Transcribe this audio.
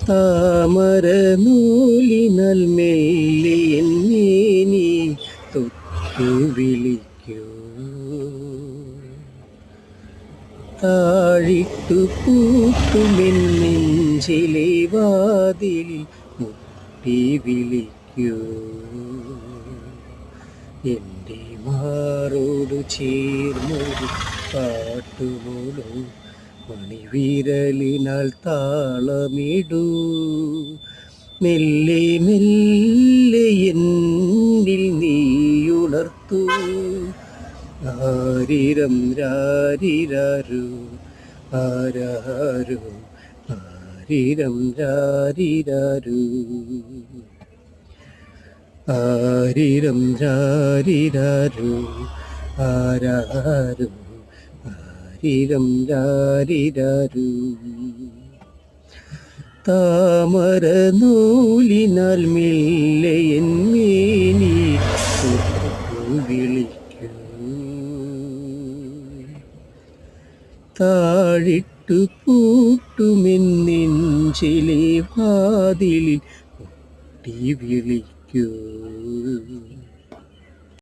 താമരനൂലിനാൽ മെല്ലെ എന്നേനി തൊട്ടു വിളിക്കൂ. താഴിട്ടു പൂട്ടുമെൻ നെഞ്ചിലെ വാതിലിൽ മുട്ടി വിളിക്കൂ. എൻ്റെ മാറോടു ചേർന്നൊരു പാട്ടുമോളൂ, മണിവിരലിനാൽ താളമിടൂ. മെല്ലെ മെല്ലെ എന്നിൽ നീയുണർത്തൂ. ആരിരം രാരിരാരു ആരാരു, ആരിരം രാരിരാരു, ആരിരം രാരിരാരു ആരാരു, ആരിരം രാരിരാരു. താമരനൂലിനാൽ മെല്ലെ എന്നേനി തൊട്ടു വിളിക്കൂ. താഴിട്ടു പൂട്ടുമെൻ നെഞ്ചിലെ വാതിലിൽ മുട്ടി വിളിക്കൂ.